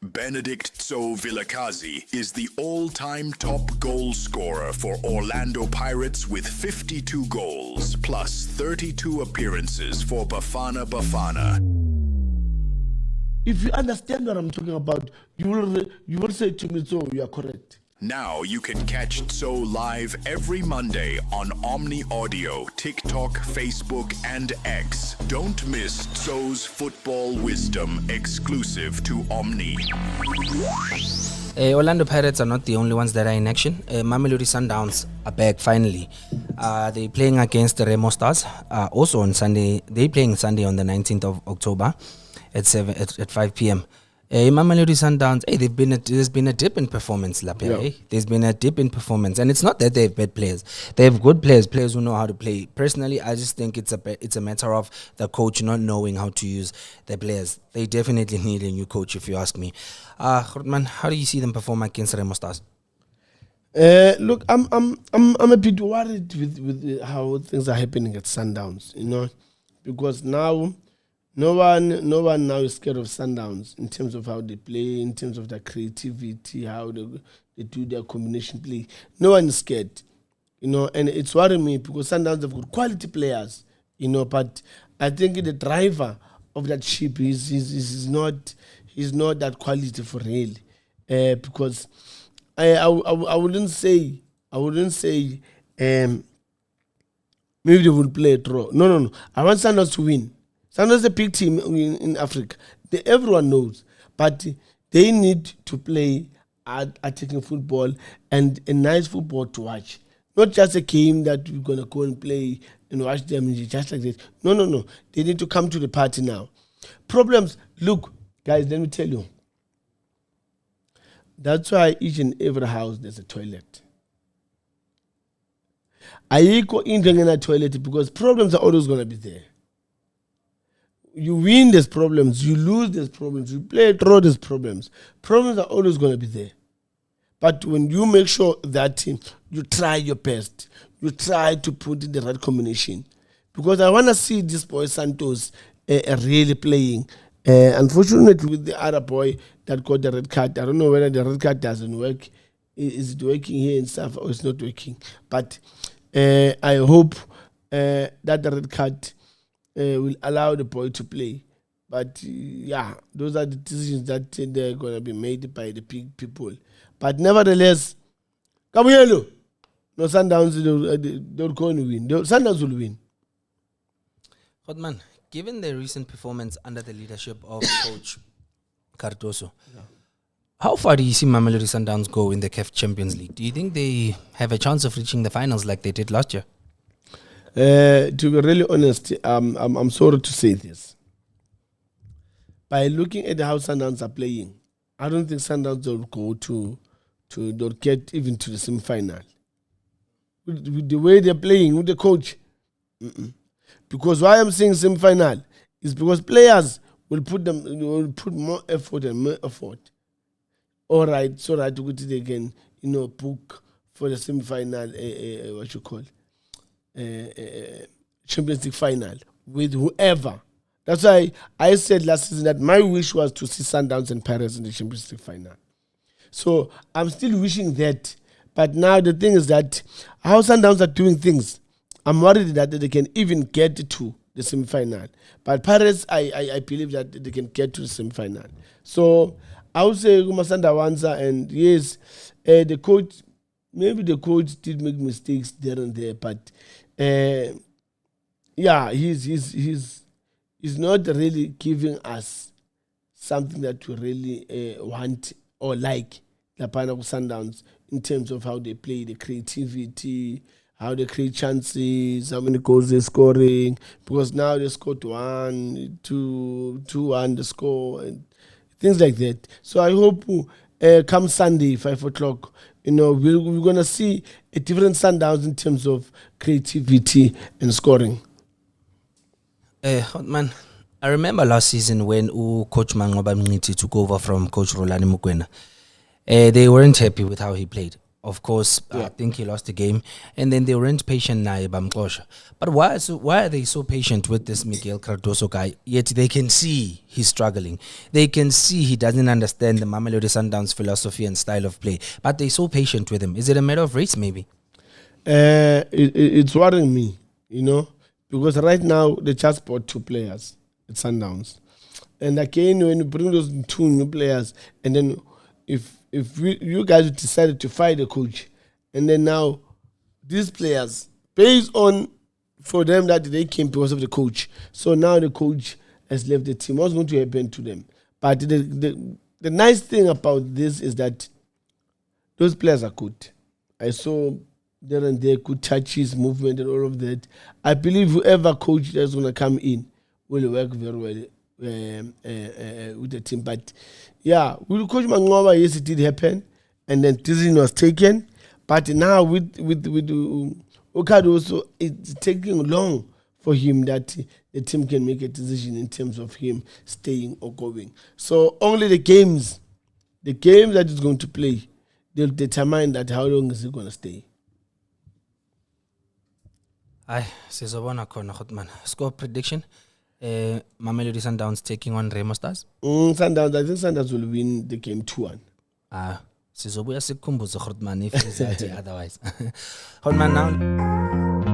Benedict Tso Vilakazi is the all-time top goal scorer for Orlando Pirates with 52 goals plus 32 appearances for Bafana Bafana. If you understand what I'm talking about, you will say to me, so you are correct. Now you can catch Tso live every Monday on Omni Audio, TikTok, Facebook, and X. Don't miss Tso's football wisdom exclusive to Omni. Orlando Pirates are not the only ones that are in action. Mamelodi Sundowns are back finally. They're playing against the Remo Stars. Also on Sunday, they're playing Sunday on the 19th of October at 5 p.m. Mamelodi Sundowns, there's been a dip in performance, Lapia. Yeah. There's been a dip in performance, and it's not that they have bad players. They have good players who know how to play. Personally, I just think it's a matter of the coach not knowing how to use the players. They definitely need a new coach, if you ask me. Grootman, how do you see them perform against Remo Stars? Look, I'm a bit worried with how things are happening at Sundowns, because now no one now is scared of Sundowns in terms of how they play, in terms of their creativity, how they do their combination play. No one is scared, and it's worrying me because Sundowns have got quality players, but I think the driver of that ship is not that quality for real, because I wouldn't say maybe they will play a draw. No. I want Sundowns to win. Sundowns is a big team in Africa. Everyone knows. But they need to play attacking football and a nice football to watch. Not just a game that we're going to go and play and watch them just like this. No. They need to come to the party now. Problems. Look, guys, let me tell you. That's why each and every house there's a toilet. I go in a toilet because problems are always going to be there. You win, there's problems. You lose, there's problems. You play a draw, there's problems. Problems are always going to be there. But when you make sure that you try your best, you try to put in the right combination. Because I want to see this boy Santos really playing. Unfortunately, with the other boy that got the red card, I don't know whether the red card doesn't work. Is it working here in stuff or it's not working? But I hope that the red card will allow the boy to play. But those are the decisions that they're going to be made by the big people. But nevertheless, Kabuyelo, no Sundowns, they're going to win. Sundowns will win. Grootman, given the recent performance under the leadership of Coach Cardoso, how far do you see Mamelodi Sundowns go in the CAF Champions League? Do you think they have a chance of reaching the finals like they did last year? To be really honest, I'm sorry to say this. By looking at how Sundowns are playing, I don't think Sundowns will go they'll get even to the semi-final. With the way they're playing, with the coach. Because why I'm saying semi-final is because players will put more effort and more effort. All right, so that they can, book for the semi-final, Champions League final with whoever. That's why I said last season that my wish was to see Sundowns and Pirates in the Champions League final. So I'm still wishing that. But now the thing is that how Sundowns are doing things, I'm worried that they can even get to the semi-final. But Pirates, I believe that they can get to the semi-final. So I would say Kumasanda Wanza, and yes, the coach did make mistakes there and there, but he's not really giving us something that we really want or like the Pineapple Sundowns in terms of how they play, the creativity, how they create chances, how many goals they're scoring, because now they scored 1-2, 2-1 the score, and things like that. So I hope come Sunday, 5 o'clock, we're going to see a different Sundowns in terms of creativity and scoring. Man, I remember last season when Coach Mangoba Mngiti took over from Coach Rolani Mukwena. They weren't happy with how he played. of course, I think he lost the game, and then they weren't patient now, Bamkosha. But why are they so patient with this Miguel Cardoso guy? Yet they can see he's struggling. They can see he doesn't understand the Mamelodi Sundowns philosophy and style of play. But they're so patient with him. Is it a matter of race, maybe? It's worrying me, because right now they just bought 2 players at Sundowns. And again, when you bring those 2 new players, and then if you guys decided to fire the coach, and then now these players, based on for them that they came because of the coach, so now the coach has left the team. What's going to happen to them? But the nice thing about this is that those players are good. I saw there and there good touches, movement, and all of that. I believe whoever coach that's going to come in will work very well with the team. But yeah, with Coach Mangoba, yes, it did happen, and then decision was taken. But now with Okado also, it's taking long for him that the team can make a decision in terms of him staying or going. So only the games that he's going to play, they'll determine that how long is he going to stay. Aye, sizobona khona Khotman. Score prediction. Mamelodi Sundowns taking on Remo Stars. Sundowns, I think Sundowns will win the game 2-1. Sizobuya sikhumbuze Khotman if it's otherwise. Khotman now.